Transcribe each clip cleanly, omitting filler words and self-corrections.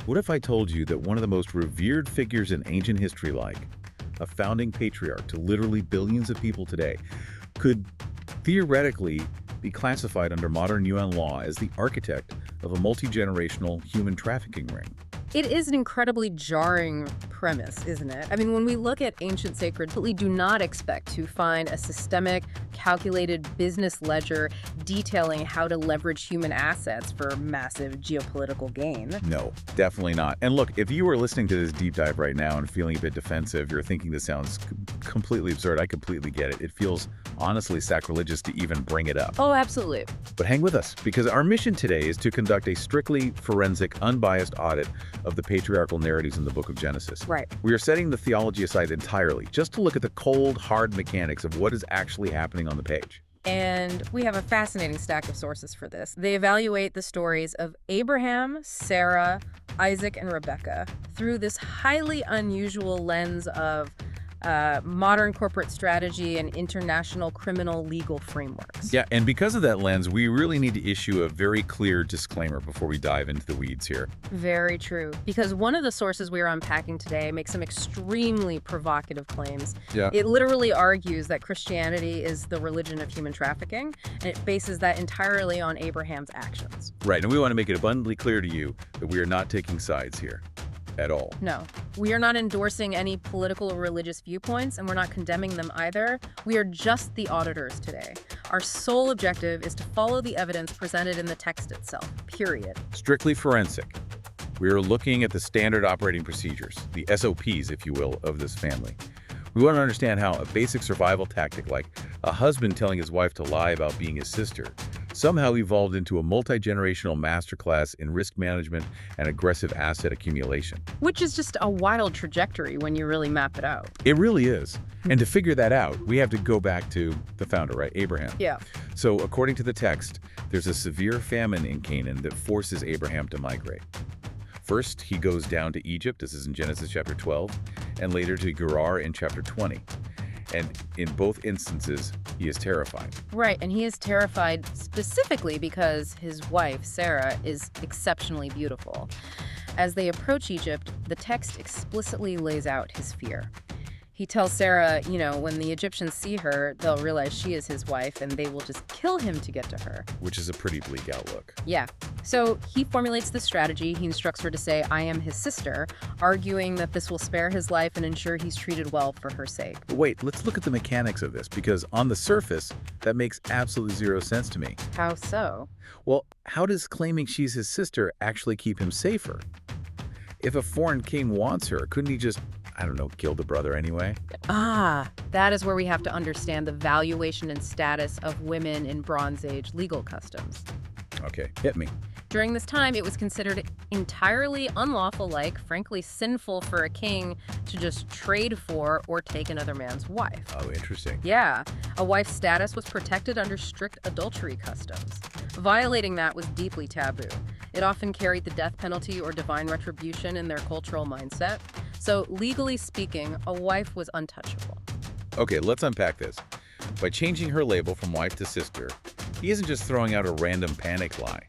What if I told you that one of the most revered figures in ancient history, like a founding patriarch to literally billions of people today, could theoretically be classified under modern UN law as the architect of a multi-generational human trafficking ring? It is an incredibly jarring premise, isn't it? I mean, when we look at ancient sacred, we do not expect to find a systemic, calculated business ledger detailing how to leverage human assets for massive geopolitical gain. No, definitely not. And look, if you were listening to this deep dive right now and feeling a bit defensive, you're thinking this sounds completely absurd. I completely get it. It feels honestly sacrilegious to even bring it up. Oh, absolutely. But hang with us, because our mission today is to conduct a strictly forensic, unbiased audit of the patriarchal narratives in the book of Genesis. Right. We are setting the theology aside entirely, just to look at the cold, hard mechanics of what is actually happening on the page. And we have a fascinating stack of sources for this. They evaluate the stories of Abraham, Sarah, Isaac, and Rebecca through this highly unusual lens of modern corporate strategy and international criminal legal frameworks. Yeah, and because of that lens, we really need to issue a very clear disclaimer before we dive into the weeds here. Very true. Because one of the sources we are unpacking today makes some extremely provocative claims. Yeah. It literally argues that Christianity is the religion of human trafficking, and it bases that entirely on Abraham's actions. Right, and we want to make it abundantly clear to you that we are not taking sides here. At all. No. We are not endorsing any political or religious viewpoints, and we're not condemning them either. We are just the auditors today. Our sole objective is to follow the evidence presented in the text itself, period. Strictly forensic. We are looking at the standard operating procedures, the SOPs, if you will, of this family. We want to understand how a basic survival tactic like a husband telling his wife to lie about being his sister somehow evolved into a multi-generational masterclass in risk management and aggressive asset accumulation. Which is just a wild trajectory when you really map it out. It really is. And to figure that out, we have to go back to the founder, right? Abraham. Yeah. So according to the text, there's a severe famine in Canaan that forces Abraham to migrate. First, he goes down to Egypt, this is in Genesis chapter 12, and later to Gerar in chapter 20. And in both instances, he is terrified. Right, and he is terrified specifically because his wife, Sarah, is exceptionally beautiful. As they approach Egypt, the text explicitly lays out his fear. He tells Sarah, you know, when the Egyptians see her, they'll realize she is his wife and they will just kill him to get to her. Which is a pretty bleak outlook. Yeah. So he formulates the strategy. He instructs her to say, I am his sister, arguing that this will spare his life and ensure he's treated well for her sake. But wait, let's look at the mechanics of this, because on the surface, that makes absolutely zero sense to me. How so? Well, how does claiming she's his sister actually keep him safer? If a foreign king wants her, couldn't he just, I don't know, kill the brother anyway? Ah, that is where we have to understand the valuation and status of women in Bronze Age legal customs. Okay, hit me. During this time, it was considered entirely unlawful, frankly sinful for a king to just trade for or take another man's wife. Oh, interesting. Yeah, a wife's status was protected under strict adultery customs. Violating that was deeply taboo. It often carried the death penalty or divine retribution in their cultural mindset. So, legally speaking, a wife was untouchable. Okay, let's unpack this. By changing her label from wife to sister, he isn't just throwing out a random panic lie.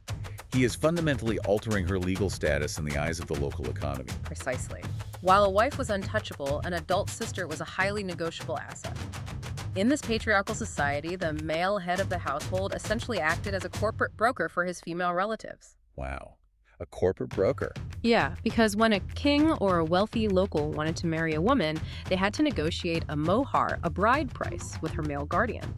He is fundamentally altering her legal status in the eyes of the local economy. Precisely. While a wife was untouchable, an adult sister was a highly negotiable asset. In this patriarchal society, the male head of the household essentially acted as a corporate broker for his female relatives. Wow. A corporate broker. Yeah, because when a king or a wealthy local wanted to marry a woman, they had to negotiate a mohar, a bride price, with her male guardian.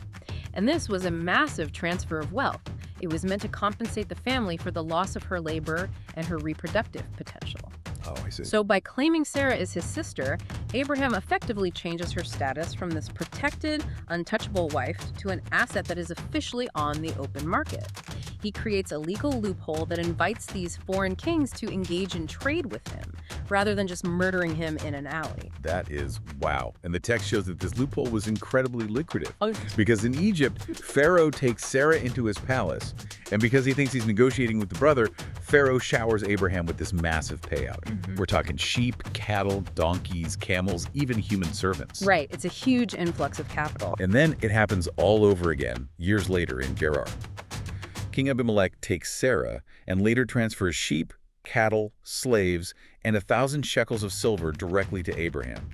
And this was a massive transfer of wealth. It was meant to compensate the family for the loss of her labor and her reproductive potential. Oh, I see. So by claiming Sarah is his sister, Abraham effectively changes her status from this protected, untouchable wife to an asset that is officially on the open market. He creates a legal loophole that invites these foreign kings to engage in trade with him, rather than just murdering him in an alley. That is wow. And the text shows that this loophole was incredibly lucrative. Oh. Because in Egypt, Pharaoh takes Sarah into his palace, and because he thinks he's negotiating with the brother, Pharaoh showers Abraham with this massive payout. We're talking sheep, cattle, donkeys, camels, even human servants. Right, it's a huge influx of capital. And then it happens all over again, years later in Gerar. King Abimelech takes Sarah and later transfers sheep, cattle, slaves, and 1,000 shekels of silver directly to Abraham.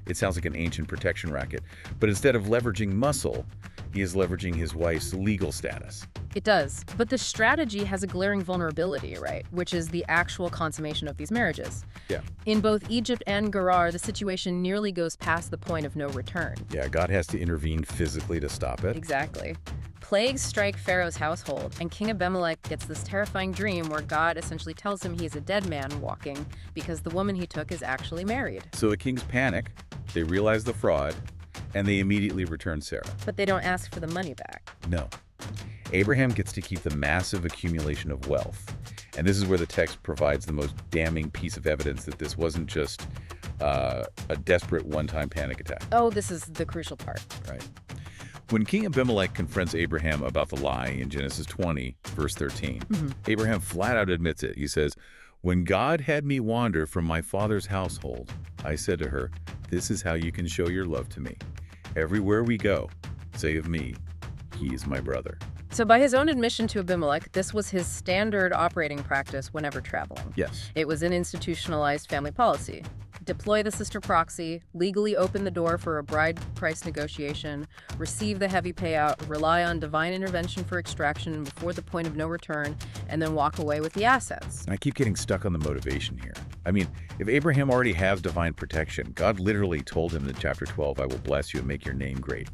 It sounds like an ancient protection racket, but instead of leveraging muscle, he is leveraging his wife's legal status. It does. But the strategy has a glaring vulnerability, right? Which is the actual consummation of these marriages. Yeah. In both Egypt and Gerar, the situation nearly goes past the point of no return. Yeah, God has to intervene physically to stop it. Exactly. Plagues strike Pharaoh's household, and King Abimelech gets this terrifying dream where God essentially tells him he is a dead man walking because the woman he took is actually married. So the kings panic, they realize the fraud, and they immediately return Sarah. But they don't ask for the money back. No. Abraham gets to keep the massive accumulation of wealth. And this is where the text provides the most damning piece of evidence that this wasn't just a desperate one-time panic attack. Oh, this is the crucial part. Right. When King Abimelech confronts Abraham about the lie in Genesis 20, verse 13, Abraham flat out admits it. He says, "When God had me wander from my father's household, I said to her, 'This is how you can show your love to me. Everywhere we go, say of me, he is my brother.'" So by his own admission to Abimelech, this was his standard operating practice whenever traveling. Yes. It was an institutionalized family policy. Deploy the sister proxy, legally open the door for a bride price negotiation, receive the heavy payout, rely on divine intervention for extraction before the point of no return, and then walk away with the assets. And I keep getting stuck on the motivation here. I mean, if Abraham already has divine protection, God literally told him in chapter 12, "I will bless you and make your name great."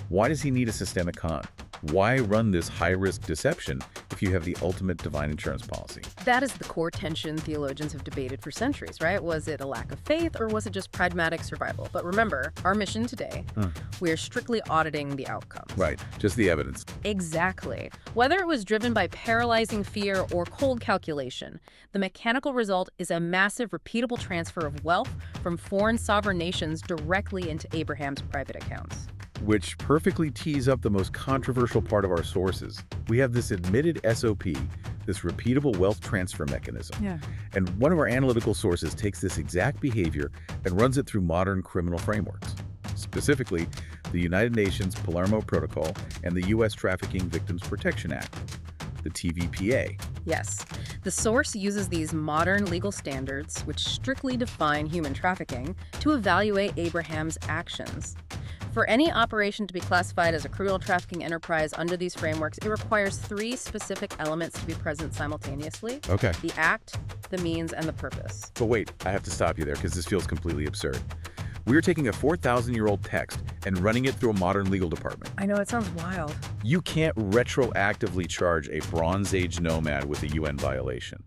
Why does he need a systemic con? Why run this high-risk deception if you have the ultimate divine insurance policy? That is the core tension theologians have debated for centuries, right? Was it a lack of faith or was it just pragmatic survival? But remember, our mission today, we are strictly auditing the outcomes. Right, just the evidence. Exactly. Whether it was driven by paralyzing fear or cold calculation, the mechanical result is a massive, repeatable transfer of wealth from foreign sovereign nations directly into Abraham's private accounts. Which perfectly tees up the most controversial part of our sources. We have this admitted SOP, this repeatable wealth transfer mechanism. Yeah. And one of our analytical sources takes this exact behavior and runs it through modern criminal frameworks. Specifically, the United Nations Palermo Protocol and the U.S. Trafficking Victims Protection Act, the TVPA. Yes. The source uses these modern legal standards, which strictly define human trafficking, to evaluate Abraham's actions. For any operation to be classified as a criminal trafficking enterprise under these frameworks, it requires 3 specific elements to be present simultaneously. Okay. The act, the means, and the purpose. But wait, I have to stop you there because this feels completely absurd. We're taking a 4,000-year-old text and running it through a modern legal department. I know, it sounds wild. You can't retroactively charge a Bronze Age nomad with a UN violation.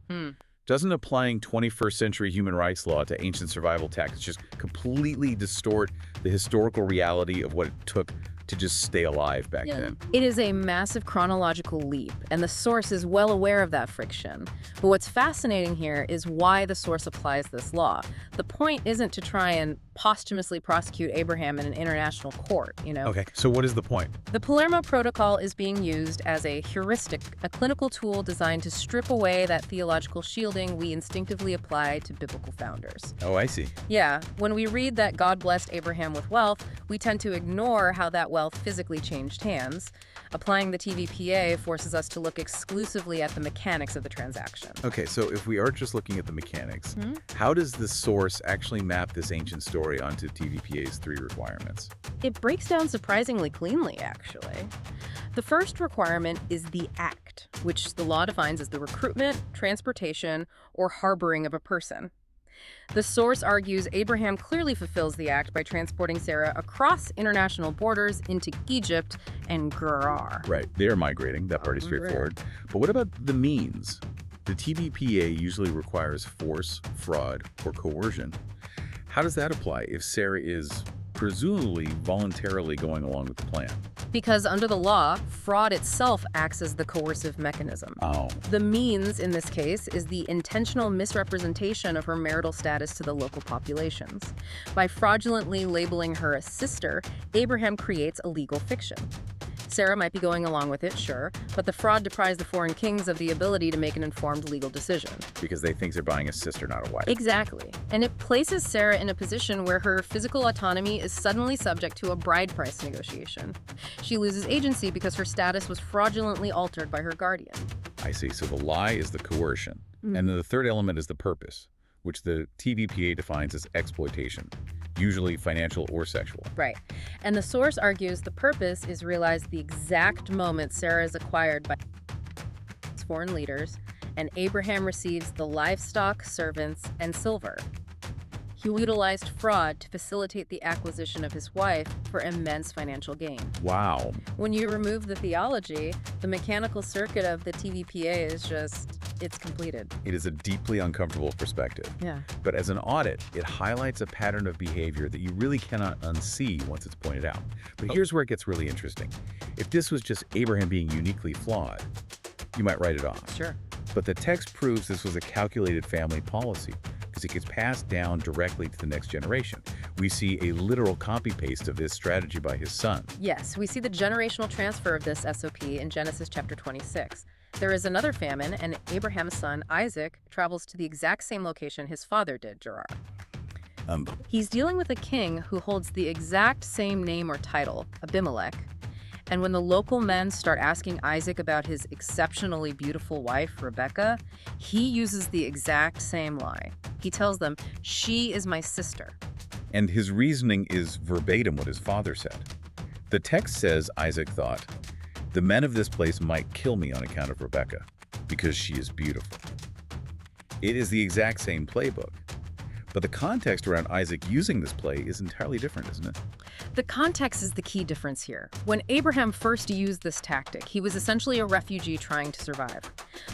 Doesn't applying 21st century human rights law to ancient survival tactics just completely distort the historical reality of what it took to just stay alive back then? It is a massive chronological leap, and the source is well aware of that friction. But what's fascinating here is why the source applies this law. The point isn't to try and posthumously prosecute Abraham in an international court, you know? Okay, so what is the point? The Palermo Protocol is being used as a heuristic, a clinical tool designed to strip away that theological shielding we instinctively apply to biblical founders. Oh, I see. Yeah, when we read that God blessed Abraham with wealth, we tend to ignore how that wealth physically changed hands. Applying the TVPA forces us to look exclusively at the mechanics of the transaction. Okay, so if we are just looking at the mechanics, how does the source actually map this ancient story onto TVPA's 3 requirements? It breaks down surprisingly cleanly, actually. The first requirement is the act, which the law defines as the recruitment, transportation, or harboring of a person. The source argues Abraham clearly fulfills the act by transporting Sarah across international borders into Egypt and Gerar. Right, they're migrating. That part is straightforward. But what about the means? The TVPA usually requires force, fraud, or coercion. How does that apply if Sarah is presumably voluntarily going along with the plan? Because under the law, fraud itself acts as the coercive mechanism. Oh. The means, in this case, is the intentional misrepresentation of her marital status to the local populations. By fraudulently labeling her a sister, Abraham creates a legal fiction. Sarah might be going along with it, sure, but the fraud deprives the foreign kings of the ability to make an informed legal decision. Because they think they're buying a sister, not a wife. Exactly. And it places Sarah in a position where her physical autonomy is suddenly subject to a bride price negotiation. She loses agency because her status was fraudulently altered by her guardian. I see. So the lie is the coercion. Mm. And then the third element is the purpose, which the TVPA defines as exploitation, usually financial or sexual. Right. And the source argues the purpose is realized the exact moment Sarah is acquired by foreign leaders and Abraham receives the livestock, servants, and silver. He utilized fraud to facilitate the acquisition of his wife for immense financial gain. Wow. When you remove the theology, the mechanical circuit of the TVPA is it's completed. It is a deeply uncomfortable perspective. Yeah. But as an audit, it highlights a pattern of behavior that you really cannot unsee once it's pointed out. But here's where it gets really interesting. If this was just Abraham being uniquely flawed, you might write it off. Sure. But the text proves this was a calculated family policy because it gets passed down directly to the next generation. We see a literal copy-paste of this strategy by his son. Yes, we see the generational transfer of this SOP in Genesis chapter 26. There is another famine, and Abraham's son, Isaac, travels to the exact same location his father did, Gerard. He's dealing with a king who holds the exact same name or title, Abimelech. And when the local men start asking Isaac about his exceptionally beautiful wife, Rebecca, he uses the exact same lie. He tells them, "She is my sister." And his reasoning is verbatim what his father said. The text says Isaac thought, "The men of this place might kill me on account of Rebecca, because she is beautiful." It is the exact same playbook. But the context around Isaac using this play is entirely different, isn't it? The context is the key difference here. When Abraham first used this tactic, he was essentially a refugee trying to survive.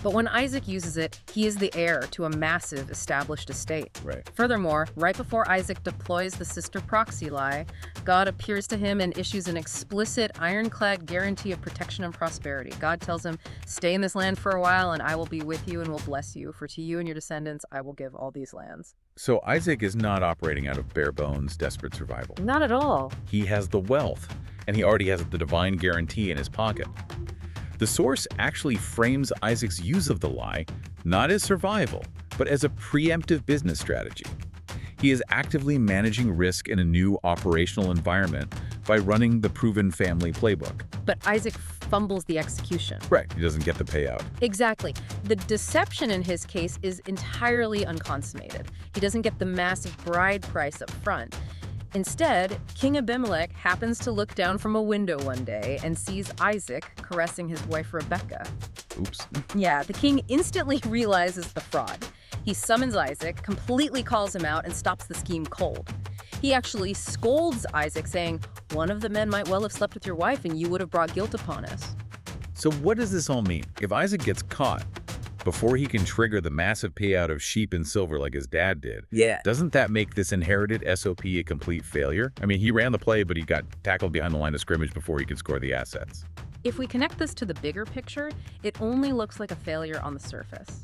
But when Isaac uses it, he is the heir to a massive established estate. Right. Furthermore, right before Isaac deploys the sister proxy lie, God appears to him and issues an explicit, ironclad guarantee of protection and prosperity. God tells him, "Stay in this land for a while, and I will be with you and will bless you. For to you and your descendants, I will give all these lands." So Isaac is not operating out of bare bones, desperate survival. Not at all. He has the wealth, and he already has the divine guarantee in his pocket. The source actually frames Isaac's use of the lie not as survival, but as a preemptive business strategy. He is actively managing risk in a new operational environment by running the proven family playbook. But Isaac fumbles the execution. Right, he doesn't get the payout. Exactly. The deception in his case is entirely unconsummated. He doesn't get the massive bride price up front. Instead, King Abimelech happens to look down from a window one day and sees Isaac caressing his wife Rebecca. Oops. Yeah, the king instantly realizes the fraud. He summons Isaac, completely calls him out, and stops the scheme cold. He actually scolds Isaac, saying, "One of the men might well have slept with your wife and you would have brought guilt upon us." So what does this all mean? If Isaac gets caught before he can trigger the massive payout of sheep and silver like his dad did, doesn't that make this inherited SOP a complete failure? I mean, he ran the play, but he got tackled behind the line of scrimmage before he could score the assets. If we connect this to the bigger picture, it only looks like a failure on the surface.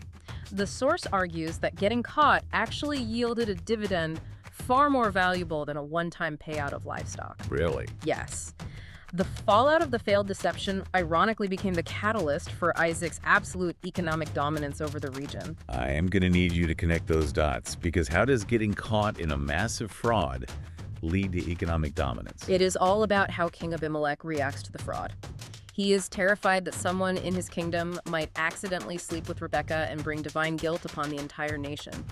The source argues that getting caught actually yielded a dividend far more valuable than a one-time payout of livestock. Really? Yes. The fallout of the failed deception ironically became the catalyst for Isaac's absolute economic dominance over the region. I am going to need you to connect those dots, because how does getting caught in a massive fraud lead to economic dominance? It is all about how King Abimelech reacts to the fraud. He is terrified that someone in his kingdom might accidentally sleep with Rebecca and bring divine guilt upon the entire nation.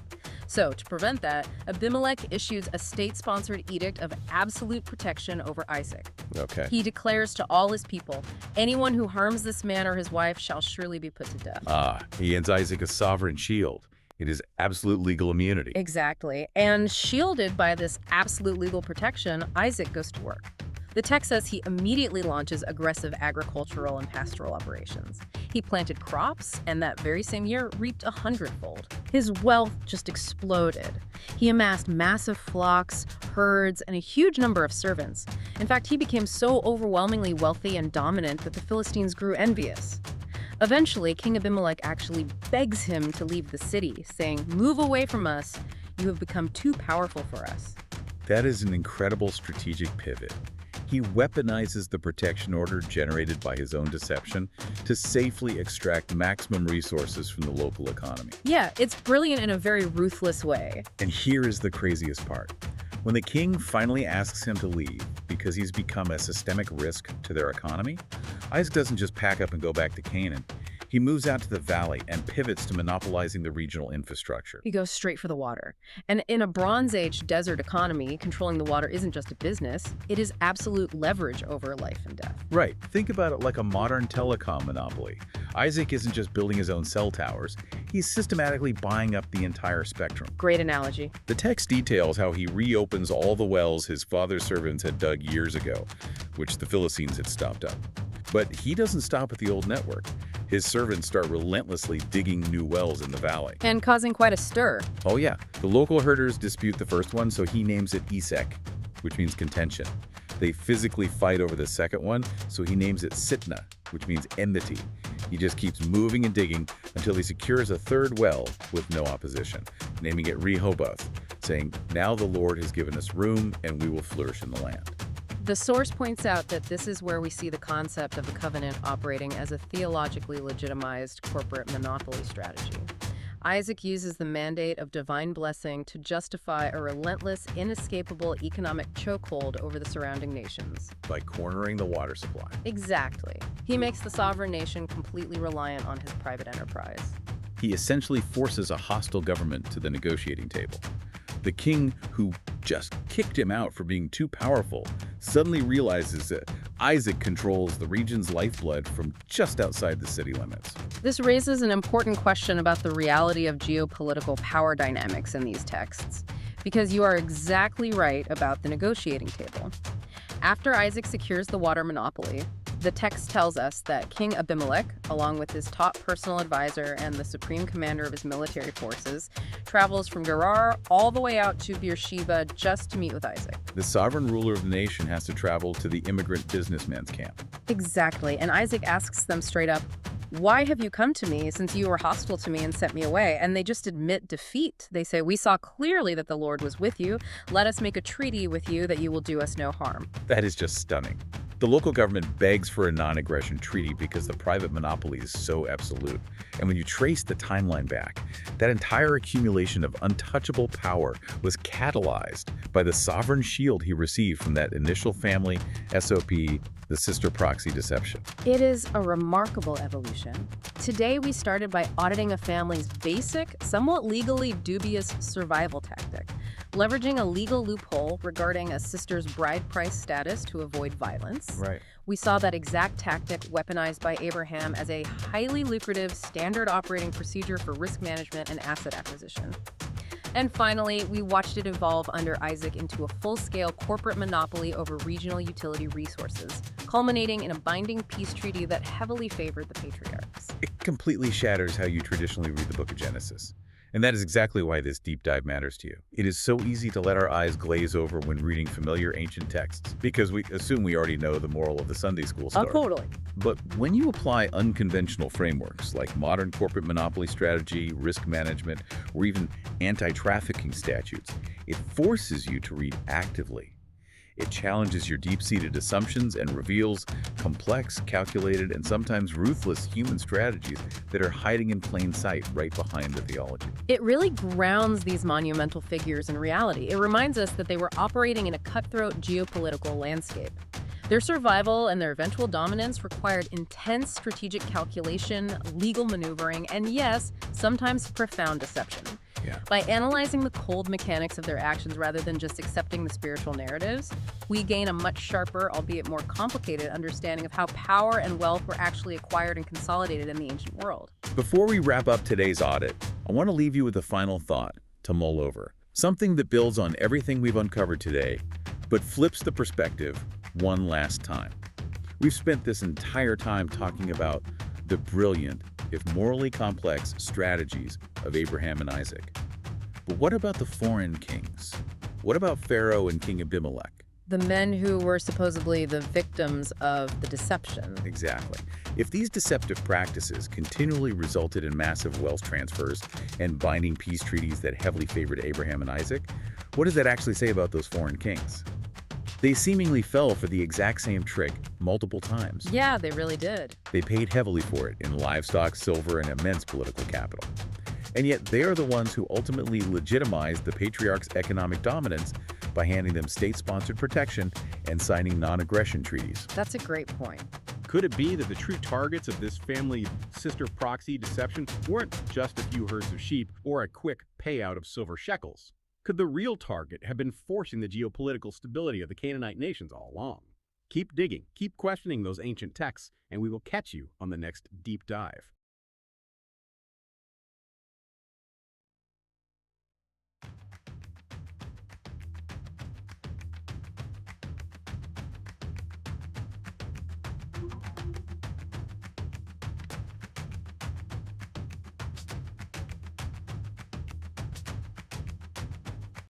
So, to prevent that, Abimelech issues a state-sponsored edict of absolute protection over Isaac. Okay. He declares to all his people, "Anyone who harms this man or his wife shall surely be put to death." He hands Isaac a sovereign shield. It is absolute legal immunity. Exactly. And shielded by this absolute legal protection, Isaac goes to work. The text says he immediately launches aggressive agricultural and pastoral operations. He planted crops, and that very same year reaped 100-fold. His wealth just exploded. He amassed massive flocks, herds, and a huge number of servants. In fact, he became so overwhelmingly wealthy and dominant that the Philistines grew envious. Eventually, King Abimelech actually begs him to leave the city, saying, "Move away from us. You have become too powerful for us." That is an incredible strategic pivot. He weaponizes the protection order generated by his own deception to safely extract maximum resources from the local economy. Yeah, it's brilliant in a very ruthless way. And here is the craziest part. When the king finally asks him to leave because he's become a systemic risk to their economy, Isaac doesn't just pack up and go back to Canaan. He moves out to the valley and pivots to monopolizing the regional infrastructure. He goes straight for the water. And in a Bronze Age desert economy, controlling the water isn't just a business, it is absolute leverage over life and death. Right. Think about it like a modern telecom monopoly. Isaac isn't just building his own cell towers, he's systematically buying up the entire spectrum. Great analogy. The text details how he reopens all the wells his father's servants had dug years ago, which the Philistines had stopped up. But he doesn't stop at the old network. His servants start relentlessly digging new wells in the valley. And causing quite a stir. Oh yeah, the local herders dispute the first one, so he names it Esek, which means contention. They physically fight over the second one, so he names it Sitna, which means enmity. He just keeps moving and digging until he secures a third well with no opposition, naming it Rehoboth, saying, "Now the Lord has given us room and we will flourish in the land." The source points out that this is where we see the concept of the covenant operating as a theologically legitimized corporate monopoly strategy. Isaac uses the mandate of divine blessing to justify a relentless, inescapable economic chokehold over the surrounding nations. By cornering the water supply. Exactly. He makes the sovereign nation completely reliant on his private enterprise. He essentially forces a hostile government to the negotiating table. The king, who just kicked him out for being too powerful, suddenly realizes that Isaac controls the region's lifeblood from just outside the city limits. This raises an important question about the reality of geopolitical power dynamics in these texts, because you are exactly right about the negotiating table. After Isaac secures the water monopoly, the text tells us that King Abimelech, along with his top personal advisor and the supreme commander of his military forces, travels from Gerar all the way out to Beersheba just to meet with Isaac. The sovereign ruler of the nation has to travel to the immigrant businessman's camp. Exactly, and Isaac asks them straight up, "Why have you come to me since you were hostile to me and sent me away?" And they just admit defeat. They say, "We saw clearly that the Lord was with you. Let us make a treaty with you that you will do us no harm." That is just stunning. The local government begs for a non-aggression treaty because the private monopoly is so absolute. And when you trace the timeline back, that entire accumulation of untouchable power was catalyzed by the sovereign shield he received from that initial family SOP, the sister proxy deception. It is a remarkable evolution. Today, we started by auditing a family's basic, somewhat legally dubious survival tactic, leveraging a legal loophole regarding a sister's bride price status to avoid violence. Right. We saw that exact tactic weaponized by Abraham as a highly lucrative standard operating procedure for risk management and asset acquisition. And finally, we watched it evolve under Isaac into a full-scale corporate monopoly over regional utility resources, culminating in a binding peace treaty that heavily favored the patriarchs. It completely shatters how you traditionally read the book of Genesis. And that is exactly why this deep dive matters to you. It is so easy to let our eyes glaze over when reading familiar ancient texts, because we assume we already know the moral of the Sunday school story. Oh, totally. But when you apply unconventional frameworks like modern corporate monopoly strategy, risk management, or even anti-trafficking statutes, it forces you to read actively. It challenges your deep-seated assumptions and reveals complex, calculated, and sometimes ruthless human strategies that are hiding in plain sight right behind the theology. It really grounds these monumental figures in reality. It reminds us that they were operating in a cutthroat geopolitical landscape. Their survival and their eventual dominance required intense strategic calculation, legal maneuvering, and yes, sometimes profound deception. Yeah. By analyzing the cold mechanics of their actions rather than just accepting the spiritual narratives, we gain a much sharper, albeit more complicated, understanding of how power and wealth were actually acquired and consolidated in the ancient world. Before we wrap up today's audit, I want to leave you with a final thought to mull over. Something that builds on everything we've uncovered today, but flips the perspective one last time. We've spent this entire time talking about the brilliant, if morally complex, strategies of Abraham and Isaac. But what about the foreign kings? What about Pharaoh and King Abimelech? The men who were supposedly the victims of the deception. Exactly. If these deceptive practices continually resulted in massive wealth transfers and binding peace treaties that heavily favored Abraham and Isaac, what does that actually say about those foreign kings? They seemingly fell for the exact same trick multiple times. Yeah, they really did. They paid heavily for it in livestock, silver, and immense political capital. And yet they are the ones who ultimately legitimized the patriarch's economic dominance by handing them state-sponsored protection and signing non-aggression treaties. That's a great point. Could it be that the true targets of this family sister proxy deception weren't just a few herds of sheep or a quick payout of silver shekels? Could the real target have been forcing the geopolitical stability of the Canaanite nations all along? Keep digging, keep questioning those ancient texts, and we will catch you on the next deep dive.